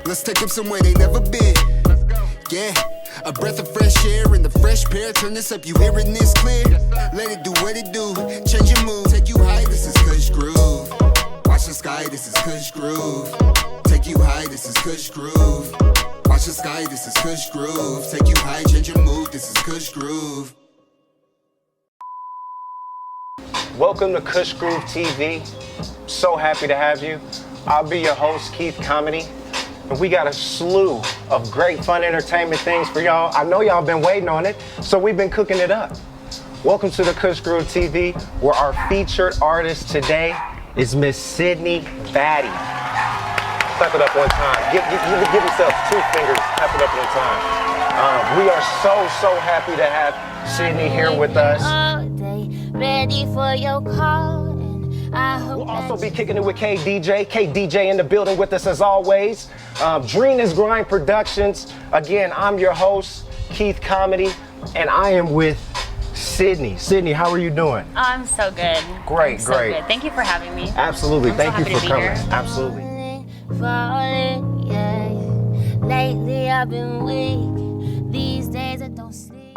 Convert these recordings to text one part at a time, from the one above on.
Let's take them somewhere they never been. Yeah, a breath of fresh air in the fresh pair. Turn this up, you hearing this clear? Let it do what it do. Change your mood, take you high. This is Kush groove. Watch the sky, this is Kush groove. Take you high, this is Kush groove. Watch the sky, this is Kush groove. Take you high, change your mood, this is Kush groove. Welcome to Kush Groove TV. So happy to have you. I'll be your host, Keith Komedy. And we got a slew of great fun entertainment things for y'all. I know y'all been waiting on it, so we've been cooking it up. Welcome to the Kush Groove TV, where our featured artist today is Miss Sydnie Battie. Clap it up one time. Give yourself 2 fingers. Clap it up one time. We are so happy to have Sydnie here with us. Ready for your call. We'll also be kicking it with KDJ in the building with us as always. Dream is Grind Productions. Again, I'm your host, Keith Komedy, and I am with Sydnie. Sydnie, how are you doing? I'm so good. Great. Good. Thank you for having me. Absolutely. Thank you for coming. Here. Absolutely. Falling, yeah. Lately I've been weak. These days I don't sleep.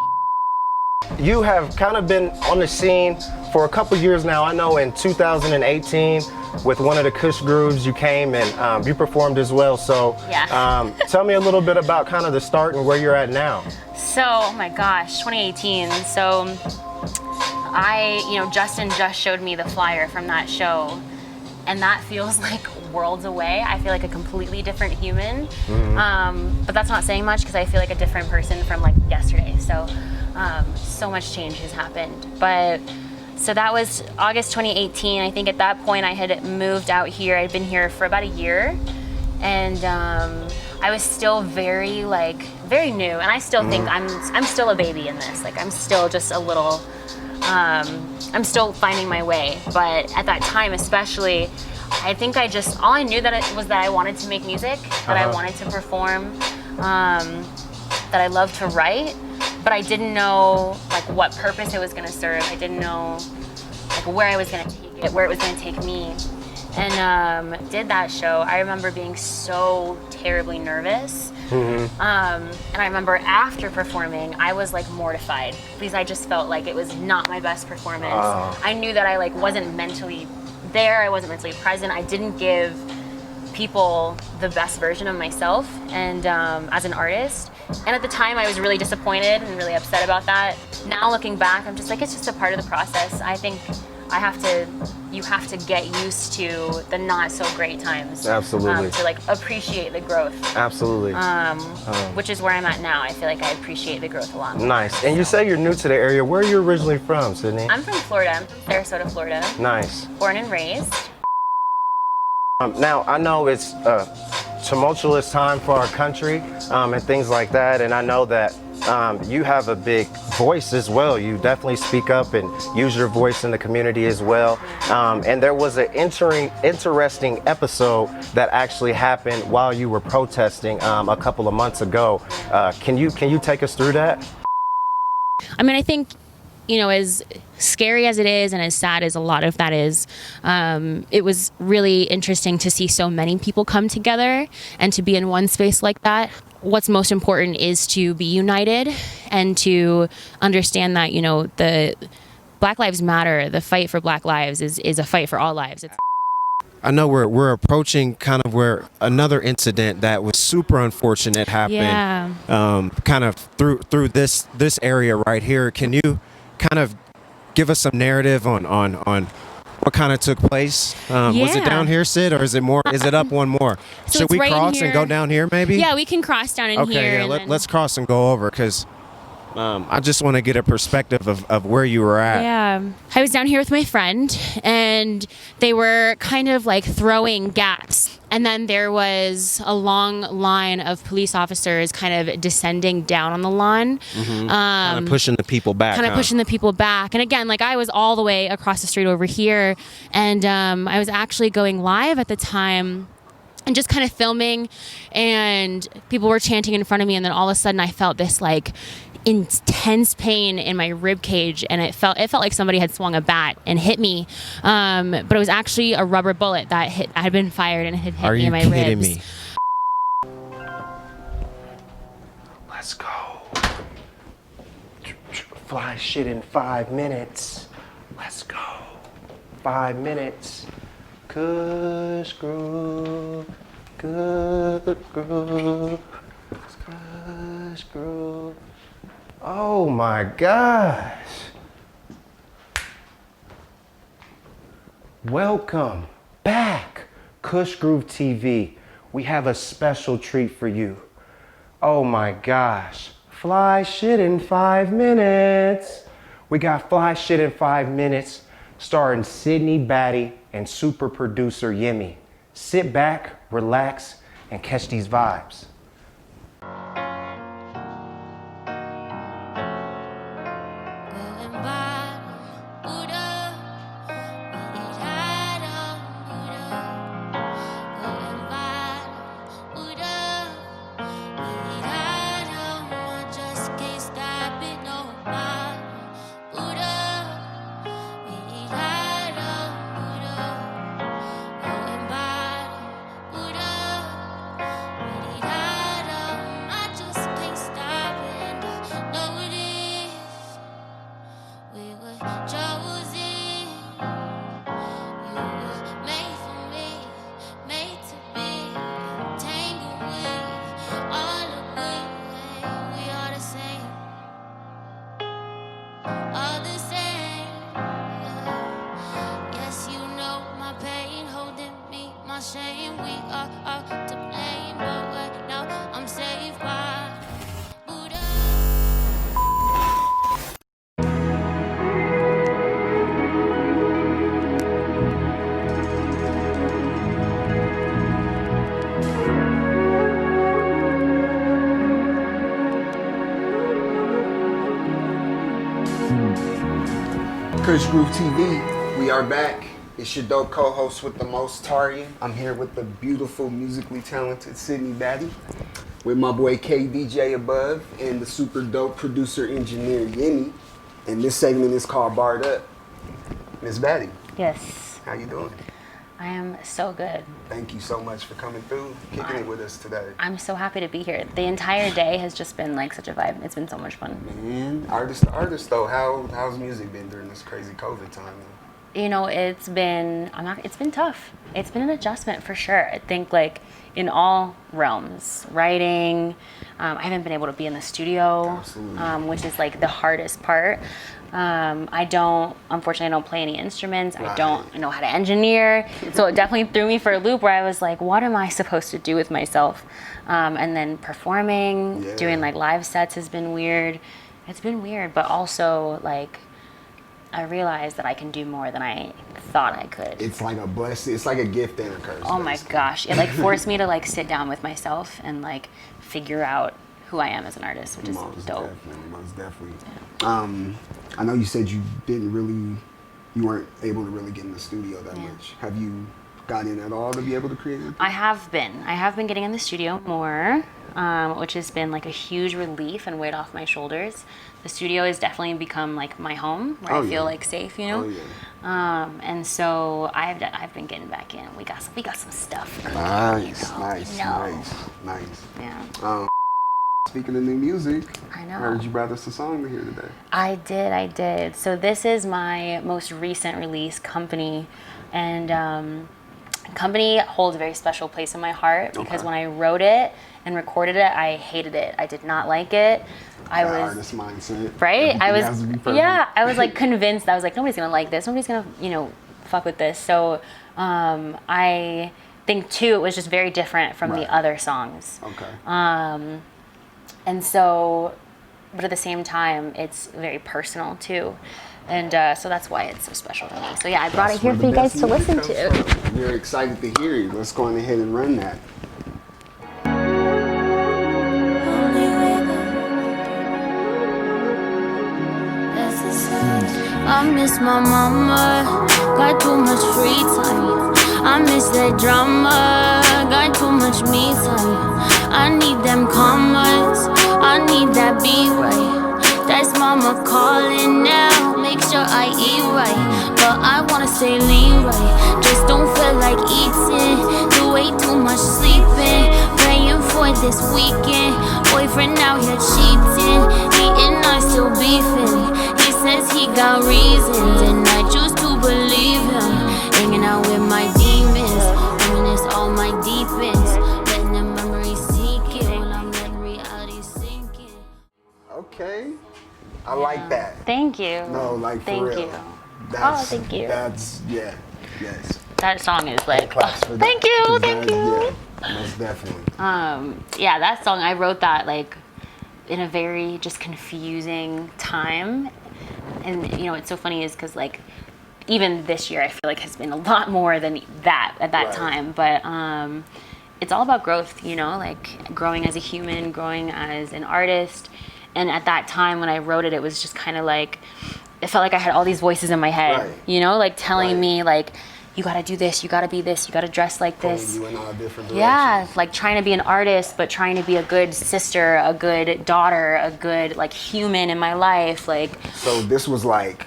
You have kind of been on the scene for a couple years now. I know in 2018 with one of the Kush Grooves you came and you performed as well. So yeah. Tell me a little bit about kind of the start and where you're at now. So, oh my gosh, 2018. So Justin just showed me the flyer from that show, and that feels like worlds away. I feel like a completely different human. Mm-hmm. But that's not saying much because I feel like a different person from like yesterday. So much change has happened. But so that was August 2018. I think at that point I had moved out here. I'd been here for about a year, and I was still very new. And I still think I'm still a baby in this. Like I'm still just a little. I'm still finding my way. But at that time, especially, I think all I knew was that I wanted to make music, that I wanted to perform, that I loved to write. But I didn't know like what purpose it was going to serve. I didn't know like where I was going to take it, where it was going to take me. And did that show. I remember being so terribly nervous. Mm-hmm. And I remember after performing, I was like mortified because I just felt like it was not my best performance. I knew that I like wasn't mentally there. I wasn't mentally present. I didn't give people the best version of myself and as an artist. And at the time I was really disappointed and really upset about that. Now looking back, I'm just like, it's just a part of the process. I think you have to get used to the not so great times. Absolutely. To like appreciate the growth. Absolutely. Which is where I'm at now. I feel like I appreciate the growth a lot more. Nice. And you say you're new to the area. Where are you originally from, Sydnie? I'm from Florida. I'm from Sarasota, Florida. Nice. Born and raised. Now, I know it's a tumultuous time for our country and things like that, and I know that you have a big voice as well. You definitely speak up and use your voice in the community as well. And there was an interesting episode that actually happened while you were protesting a couple of months ago. Can you take us through that? I mean, I think, as scary as it is and as sad as a lot of that is, it was really interesting to see so many people come together and to be in one space like that. What's most important is to be united and to understand that, the Black Lives Matter, the fight for Black lives is a fight for all lives. I know we're approaching kind of where another incident that was super unfortunate happened. Yeah. Kind of through this area right here. Can you kind of give us some narrative on what kind of took place? Was it down here, Sid, or is it more? Is it up one more? So Should we right cross here. And go down here, maybe? Yeah, we can cross down in here. Okay, yeah, let's cross and go over because I just want to get a perspective of where you were at. Yeah, I was down here with my friend, and they were kind of like throwing gas. And then there was a long line of police officers kind of descending down on the lawn. Mm-hmm. Kind of pushing the people back. Pushing the people back. And again, like I was all the way across the street over here. And I was actually going live at the time and just kind of filming. And people were chanting in front of me. And then all of a sudden I felt this like intense pain in my rib cage, and it felt like somebody had swung a bat and hit me, but it was actually a rubber bullet that had been fired and had hit me in my ribs. Are you kidding me? Let's go. Fly shit in 5 minutes. Let's go. 5 minutes. Kush groove. Good groove. Kush groove. Oh my gosh. Welcome back, Kush Groove TV. We have a special treat for you. Oh my gosh. Fly shit in 5 minutes. We got Fly Shit in 5 minutes starring Sydnie Battie and super producer Yemi. Sit back, relax, and catch these vibes. Kush Groove TV, we are back. It's your dope co-host with the most, Taurean. I'm here with the beautiful, musically talented Sydnie Battie, with my boy KDJ Above, and the super dope producer engineer Yemi. And this segment is called Barred Up. Miss Battie. Yes. How you doing? I am so good. Thank you so much for coming through, kicking it with us today. I'm so happy to be here. The entire day has just been like such a vibe. It's been so much fun. Man, artist to artist though, how's music been during this crazy COVID time? You know, it's been tough. It's been an adjustment for sure. I think like in all realms, writing, I haven't been able to be in the studio, which is like the hardest part. Unfortunately, I don't play any instruments. Right. I don't know how to engineer. So it definitely threw me for a loop where I was like, what am I supposed to do with myself? And then performing, doing like live sets has been weird. It's been weird, but also like, I realized that I can do more than I thought I could. It's like a blessing. It's like a gift and a curse. Oh my gosh. It like forced me to like sit down with myself and like figure out who I am as an artist, which is dope. Most definitely. Yeah. I know you said you weren't able to really get in the studio that much. Have you gotten in at all to be able to create anything? I have been getting in the studio more, which has been like a huge relief and weight off my shoulders. The studio has definitely become like my home where I feel like safe, you know? And so I've been getting back in. We got some stuff. Nice. Yeah. Speaking of new music, I know. I heard you brought us a song to hear today. I did. So this is my most recent release, Komedy, and Komedy holds a very special place in my heart because when I wrote it and recorded it, I hated it. I did not like it. I was artist mindset, right. I was like convinced. I was like, nobody's gonna like this. Nobody's gonna fuck with this. So I think too, it was just very different from the other songs. Okay. And so, but at the same time, it's very personal too. And so that's why it's so special to me. So yeah, I brought it here for you guys to listen to. We're excited to hear you. Let's go on ahead and run that. I miss my mama, got too much free time. I miss that drama, got too much me time. I need them commas, I need that beat right. That's mama calling now, make sure I eat right, but I wanna stay lean right. Just don't feel like eating, do way too much sleeping. Praying for this weekend. Boyfriend out here cheating, eating, I still beefing. He says he got reasons, and I choose to believe him. Hanging out with my demons, reminisce all my deep ends. Letting the memories sink in, while I'm letting reality sink in. Okay. I like that. Thank you. No, like for thank real. you. That's, thank you. That's, yeah, yes. That song is like, Claps for that. thank you, 'Cause thank that- you. Yeah, most definitely. Yeah, that song, I wrote that like in a very just confusing time. And you know, it's so funny is because like even this year I feel like has been a lot more than that at that Right. time. But it's all about growth, you know, like growing as a human, growing as an artist. And at that time when I wrote it, it was just kind of like, it felt like I had all these voices in my head, Right. you know, like telling Right. me like, you gotta do this, you gotta be this, you gotta dress like this. You in all different directions. Yeah, like trying to be an artist, but trying to be a good sister, a good daughter, a good like human in my life. Like, So this was like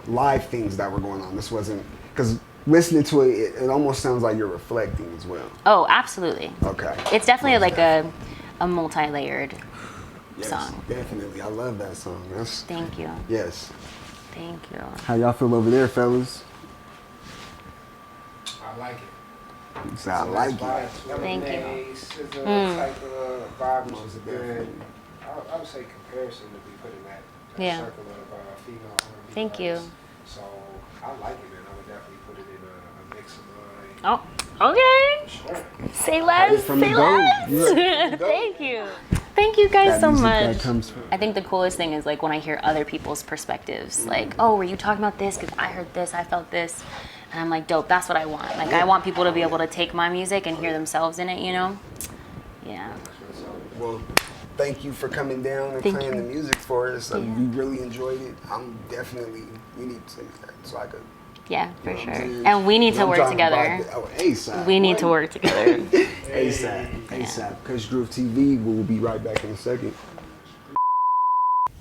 live things that were going on. This wasn't, because listening to it, it almost sounds like you're reflecting as well. oh, absolutely. Okay. It's definitely Most like a multi-layered Yes, song. definitely. I love that song. That's, Thank you. yes. Thank you. How y'all feel over there, fellas? I like it. So I like it. Thank you. Is a type of vibe which is Most good. definitely. I would say comparison would be put in that Yeah. circle of female R&B Thank you. artists. So I like it, man. I would definitely put it in a mix of mine. Oh, okay. Sure. Say less. from the Say goat. less. Yeah. Thank you. Thank you guys That so music much. that comes from. I think the coolest thing is like when I hear other people's perspectives. Like, oh, were you talking about this? Because I heard this, I felt this. And I'm like, dope, that's what I want. Like, I want people to be able to take my music and hear themselves in it, you know? Yeah. Well, thank you for coming down and Thank playing you. the music for us. Yeah. We really enjoyed it. I'm definitely, we need to take that so I could. Yeah, for you know sure. what I'm saying? And we need to I'm work trying together. buy the- Oh, ASAP. We need to What? work together. ASAP. ASAP. Kush Groove TV. We'll be right back in a second.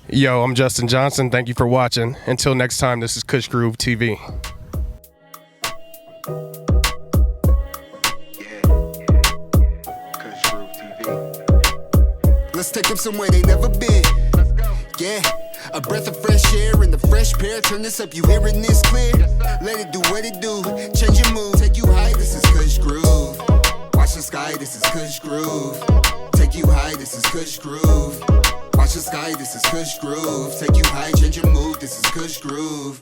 Yo, I'm Justin Johnson. Thank you for watching. Until next time, this is Kush Groove TV. Kush Groove TV. Let's take them somewhere they never been. Yeah, a breath of fresh air and the fresh pair. Turn this up, you hearing this clear? Let it do what it do. Change your mood, take you high. This is Kush Groove. Watch the sky, this is Kush Groove. Take you high, this is Kush Groove. Watch the sky, this is Kush Groove. Take you high, change your mood, this is Kush Groove.